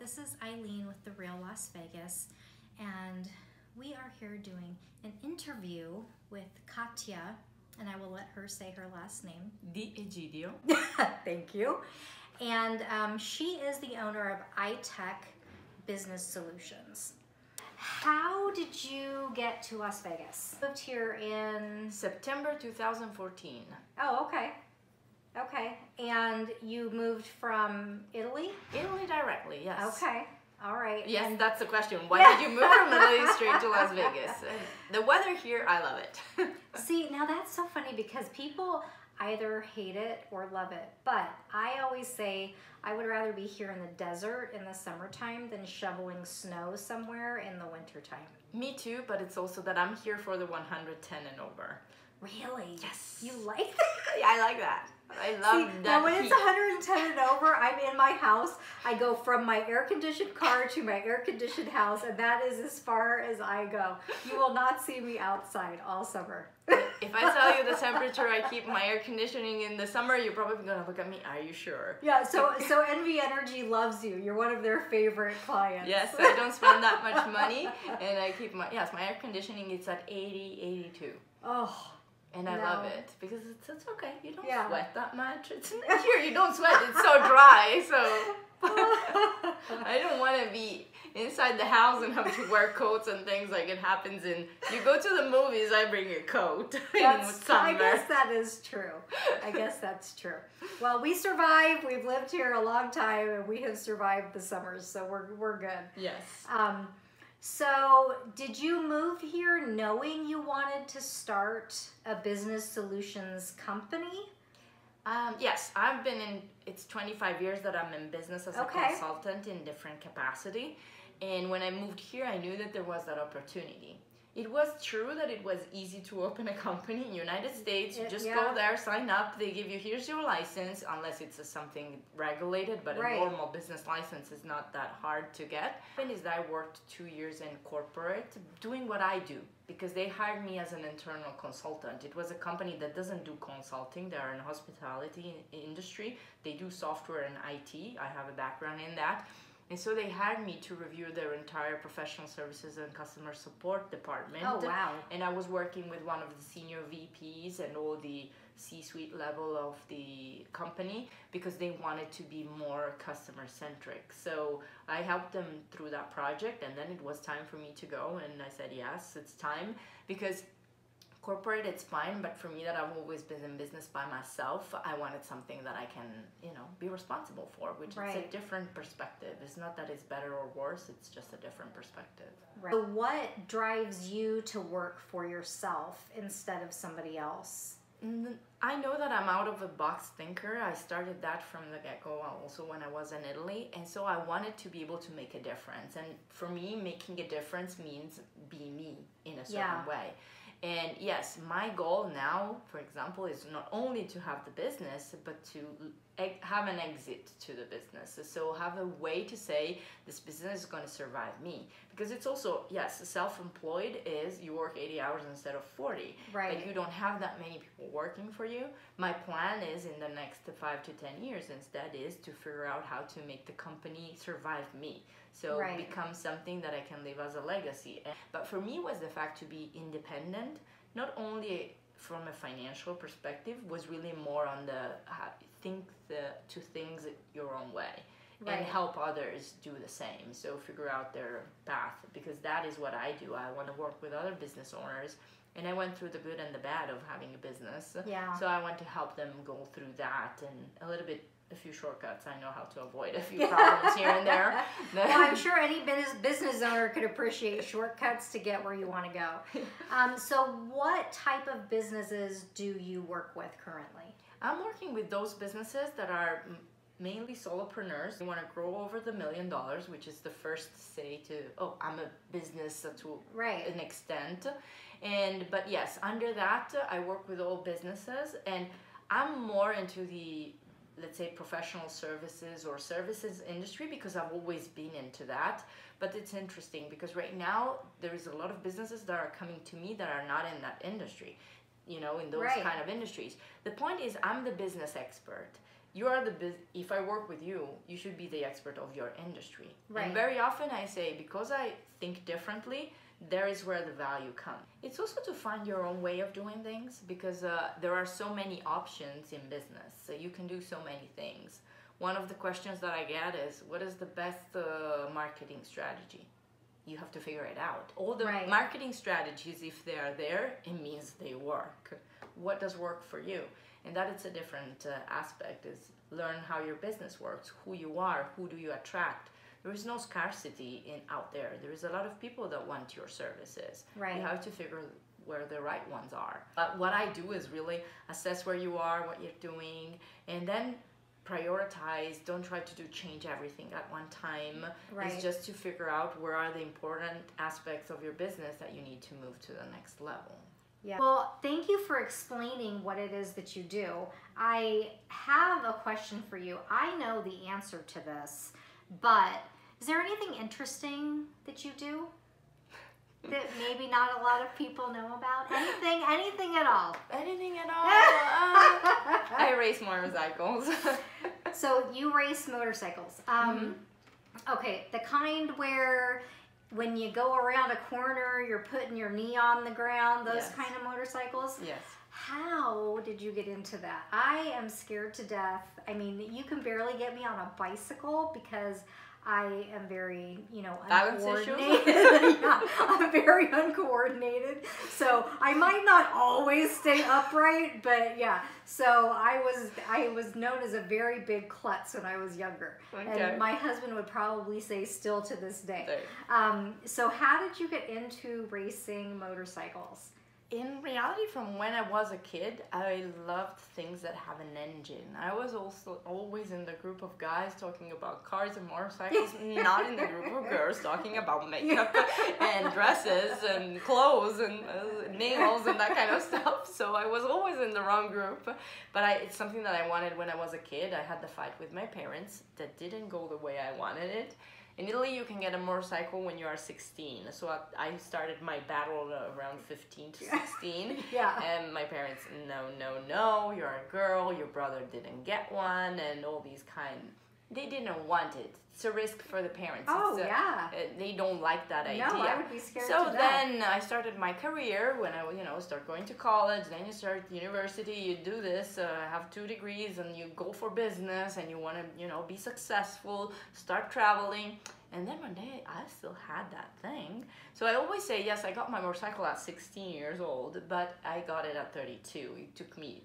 this is Eileen with The Real Las Vegas, and we are here doing an interview with Katia, and I will let her say her last name. Di Egidio. Thank you. And she is the owner of AitaK Business Solutions. How did you get to Las Vegas? Moved here in September 2014. Oh, okay. Okay. And you moved from Italy? Italy directly, yes. Okay. All right. Yes, and that's the question. Why did you move from Italy straight to Las Vegas? The weather here, I love it. See, now that's so funny because people either hate it or love it. But I always say I would rather be here in the desert in the summertime than shoveling snow somewhere in the wintertime. Me too, but it's also that I'm here for the 110 and over. Really? Yes. You like that? Yeah, I like that. I love that. Now when heat. it's 110 and over, I'm in my house. I go from my air-conditioned car to my air-conditioned house, and that is as far as I go. You will not see me outside all summer. If I tell you the temperature I keep my air conditioning in the summer, you're probably gonna look at me, are you sure? Yeah, so Envy Energy loves you. You're one of their favorite clients. Yes, I don't spend that much money, and I keep my air conditioning, it's at 80, 82. Oh. And I love it because it's okay. You don't sweat that much. It's here you don't sweat. It's so dry. So I don't want to be inside the house and have to wear coats and things like it happens in. You go to the movies. I bring a coat in summer. I guess that is true. I guess that's true. Well, we survived. We've lived here a long time, and we have survived the summers, so we're good. Yes. So did you move here knowing you wanted to start a business solutions company? Yes, I've been in, it's 25 years that I'm in business as a consultant in different capacity. And when I moved here, I knew that there was that opportunity. It was true that it was easy to open a company in the United States. You just go there, sign up, they give you, here's your license, unless it's something regulated, but a normal business license is not that hard to get. And is that I worked 2 years in corporate doing what I do, because they hired me as an internal consultant. It was a company that doesn't do consulting. They are in hospitality industry. They do software and IT. I have a background in that. And so they hired me to review their entire professional services and customer support department. Oh, wow. And I was working with one of the senior VPs and all the C-suite level of the company because they wanted to be more customer-centric. So I helped them through that project, and then it was time for me to go, and I said, yes, it's time, because corporate, it's fine, but for me that I've always been in business by myself, I wanted something that I can, be responsible for, which is a different perspective. It's not that it's better or worse, it's just a different perspective. Right. So what drives you to work for yourself instead of somebody else? I know that I'm out of a box thinker. I started that from the get-go also when I was in Italy, and so I wanted to be able to make a difference. And for me, making a difference means be me in a certain way. And yes, my goal now, for example, is not only to have the business, but to have an exit to the business. So have a way to say, this business is going to survive me. Because it's also, yes, self-employed is you work 80 hours instead of 40. Right. But you don't have that many people working for you. My plan is in the next 5 to 10 years instead is to figure out how to make the company survive me. So become something that I can leave as a legacy. But for me was the fact to be independent, not only from a financial perspective, was really more on the to things your own way and help others do the same. So figure out their path, because that is what I do. I want to work with other business owners, and I went through the good and the bad of having a business. Yeah. So I want to help them go through that and a few shortcuts. I know how to avoid a few problems here and there. Well, I'm sure any business owner could appreciate shortcuts to get where you want to go. So what type of businesses do you work with currently? I'm working with those businesses that are mainly solopreneurs. They want to grow over the $1 million, which is the first say to, oh, I'm a business to an extent. But yes, under that, I work with all businesses, and I'm more into the, let's say, professional services or services industry because I've always been into that. But it's interesting because right now there is a lot of businesses that are coming to me that are not in that industry, in those kind of industries. The point is I'm the business expert. you are if I work with you, you should be the expert of your industry. Right. And very often I say, because I think differently, there is where the value comes. It's also to find your own way of doing things, because there are so many options in business. So you can do so many things. One of the questions that I get is, what is the best marketing strategy? You have to figure it out. All the marketing strategies, if they are there, it means they work. What does work for you? And that is a different aspect, is learn how your business works, who you are, who do you attract. There is no scarcity out there. There is a lot of people that want your services. Right. You have to figure where the right ones are. What I do is really assess where you are, what you're doing, and then prioritize. Don't try to change everything at one time. Right. It's just to figure out where are the important aspects of your business that you need to move to the next level. Yeah. Well, thank you for explaining what it is that you do. I have a question for you. I know the answer to this, but is there anything interesting that you do that maybe not a lot of people know about? Anything at all? Anything at all? I race motorcycles. So you race motorcycles. Okay, the kind where when you go around a corner, you're putting your knee on the ground, those kind of motorcycles? Yes. How did you get into that? I am scared to death. I mean, you can barely get me on a bicycle because I am very, uncoordinated. Yeah, I'm very uncoordinated. So I might not always stay upright, but yeah. So I was known as a very big klutz when I was younger. Okay. And my husband would probably say still to this day. So how did you get into racing motorcycles? In reality, from when I was a kid, I loved things that have an engine. I was also always in the group of guys talking about cars and motorcycles, not in the group of girls talking about makeup and dresses and clothes and nails and that kind of stuff. So I was always in the wrong group. But it's something that I wanted when I was a kid. I had the fight with my parents that didn't go the way I wanted it. In Italy, you can get a motorcycle when you are 16. So I started my battle around 15 to 16. Yeah. And my parents, no, you're a girl, your brother didn't get one, and all these they didn't want it. It's a risk for the parents. Oh, yeah. They don't like that idea. No, I would be scared So to death. Then I started my career when I, start going to college, then you start university, you do this, have 2 degrees, and you go for business, and you want to, be successful, start traveling. And then one day, I still had that thing. So I always say, yes, I got my motorcycle at 16 years old, but I got it at 32. It took me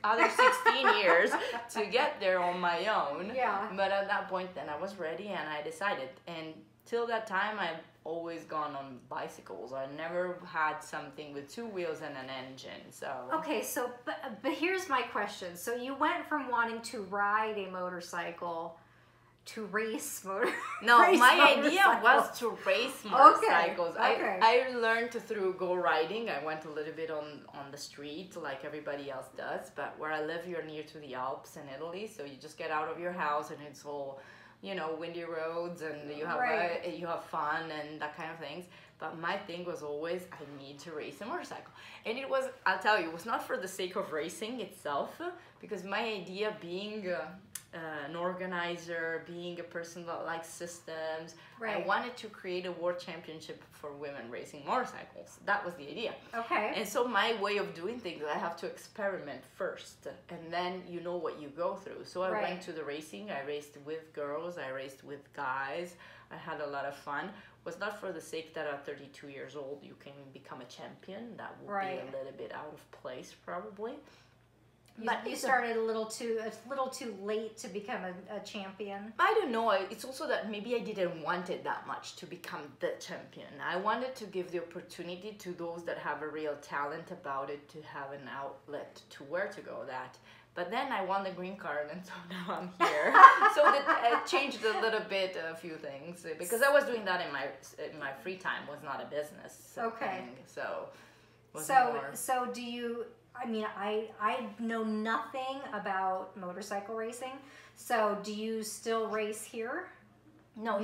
other 16 years to get there on my own. Yeah. But at that point, then I was ready, and I decided. And till that time, I've always gone on bicycles. I never had something with 2 wheels and an engine. So okay, so but here's my question. So you went from wanting to ride a motorcycle to race my idea was to race motorcycles. Okay. I learned through go riding. I went a little bit on the street like everybody else does, but where I live, you're near to the Alps in Italy, so you just get out of your house and it's all windy roads, and you have fun and that kind of things. But my thing was always, I need to race a motorcycle. And I'll tell you, it was not for the sake of racing itself, because my idea being an organizer, being a person that likes systems, I wanted to create a world championship for women racing motorcycles. That was the idea. Okay. And so my way of doing things, I have to experiment first, and then you know what you go through. So I went to the racing. I raced with girls. I raced with guys. I had a lot of fun. It was not for the sake that at 32 years old you can become a champion. That would be a little bit out of place, probably. But you started a little too late to become a champion. I don't know. It's also that maybe I didn't want it that much to become the champion. I wanted to give the opportunity to those that have a real talent about it to have an outlet to where to go that. But then I won the green card, and so now I'm here. So that changed a little bit, a few things, because I was doing that in my free time. Was not a business thing. So do you? I mean, I know nothing about motorcycle racing. So do you still race here? No.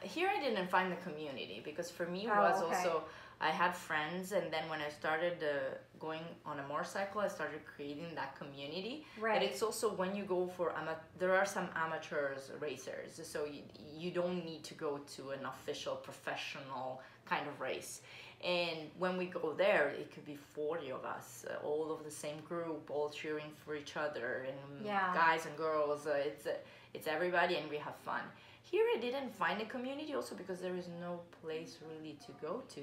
Here I didn't find the community, because for me it was also I had friends, and then when I started going on a motorcycle, I started creating that community. Right. But it's also when you go for there are some amateurs racers, so you don't need to go to an official professional kind of race. And when we go there, it could be 40 of us, all of the same group, all cheering for each other, and guys and girls. It's everybody, and we have fun. Here I didn't find a community, also because there is no place really to go to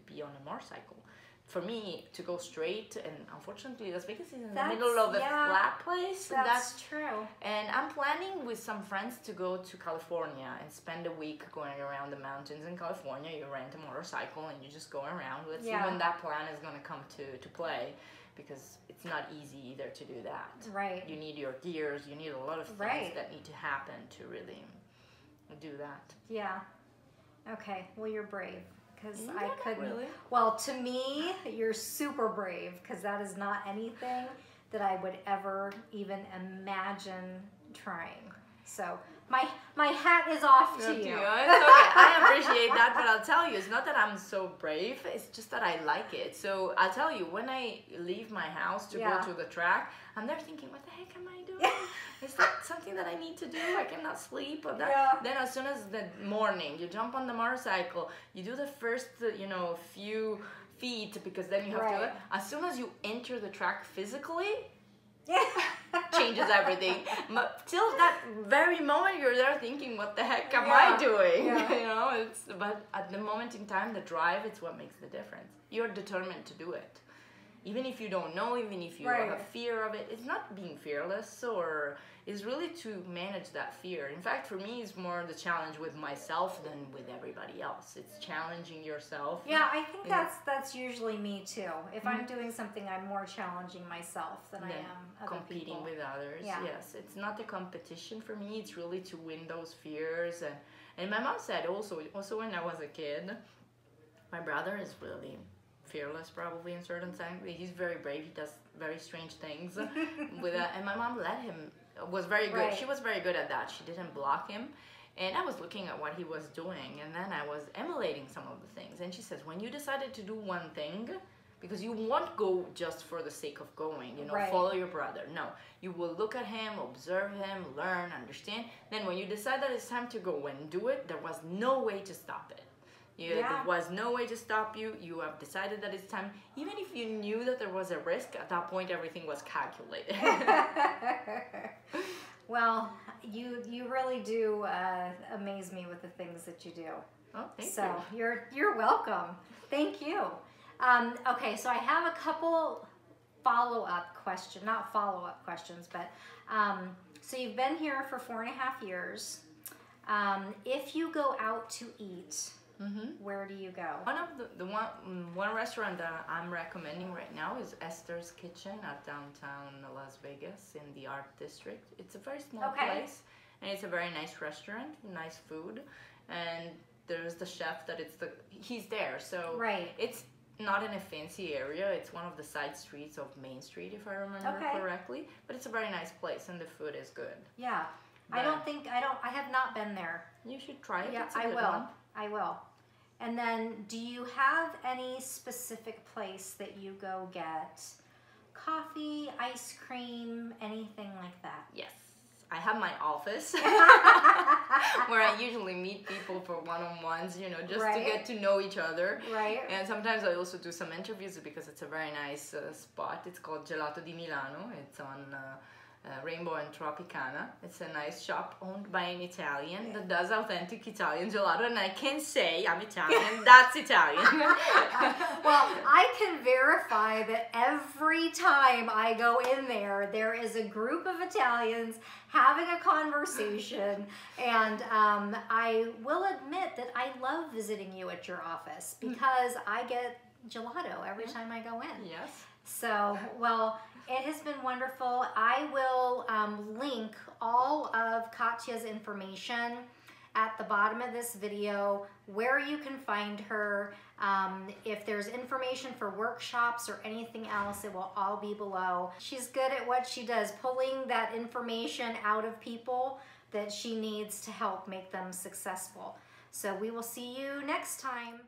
be on a motorcycle. For me, to go straight, and unfortunately Las Vegas is in the middle of a flat place. That's true. And I'm planning with some friends to go to California and spend a week going around the mountains in California. You rent a motorcycle and you just go around. Let's see when that plan is going to come to play, because it's not easy either to do that. Right. You need your gears, you need a lot of things that need to happen to really do that. Yeah. Okay, well, you're brave. Because I couldn't. Really? Well, to me, you're super brave, because that is not anything that I would ever even imagine trying. So my hat is off to you. It's okay. I appreciate that, but I'll tell you, it's not that I'm so brave. It's just that I like it. So I'll tell you, when I leave my house to go to the track, I'm there thinking, what the heck am I doing? Is that something that I need to do? I cannot sleep. Or that. Then as soon as the morning, you jump on the motorcycle, you do the first, few feet, because then you have to. As soon as you enter the track physically, changes everything. But till that very moment, you're there thinking, what the heck am I doing? But at the moment in time, the drive, it's what makes the difference. You're determined to do it. Even if you don't know, even if you have fear of it, it's not being fearless, or it's really to manage that fear. In fact, for me, it's more the challenge with myself than with everybody else. It's challenging yourself. Yeah, I think that's usually me too. If I'm doing something, I'm more challenging myself than I am other competing people. with others. Yes, it's not a competition for me. It's really to win those fears. And my mom said also when I was a kid, my brother is really fearless, probably in certain times. He's very brave. He does very strange things with that. And my mom let him. Was very good. She was very good at that. She didn't block him. And I was looking at what he was doing, and then I was emulating some of the things. And she says, when you decided to do one thing, because you won't go just for the sake of going, follow your brother. No, you will look at him, observe him, learn, understand. Then when you decide that it's time to go and do it, there was no way to stop it. There was no way to stop you. You have decided that it's time. Even if you knew that there was a risk, at that point everything was calculated. Well, you really do amaze me with the things that you do. Oh, thank you. So you're welcome. Thank you. Okay, so I have a couple follow-up questions, not follow-up questions, but so you've been here for 4.5 years. If you go out to eat, where do you go? One of the one restaurant that I'm recommending right now is Esther's Kitchen at downtown Las Vegas in the Art District. It's a very small place, and it's a very nice restaurant, nice food, and there's the chef he's there. So it's not in a fancy area. It's one of the side streets of Main Street, if I remember correctly. But it's a very nice place, and the food is good. Yeah. I have not been there. You should try it. Yeah, I will. And then, do you have any specific place that you go get coffee, ice cream, anything like that? Yes. I have my office where I usually meet people for one-on-ones, just to get to know each other. Right. And sometimes I also do some interviews because it's a very nice spot. It's called Gelato di Milano. It's on Rainbow and Tropicana. It's a nice shop owned by an Italian that does authentic Italian gelato, and I can say I'm Italian. That's Italian. Well, I can verify that every time I go in there, there is a group of Italians having a conversation, and I will admit that I love visiting you at your office because I get gelato every time I go in. Yes. So, well, it has been wonderful. I will link all of Katia's information at the bottom of this video, where you can find her. If there's information for workshops or anything else, it will all be below. She's good at what she does, pulling that information out of people that she needs to help make them successful. So we will see you next time.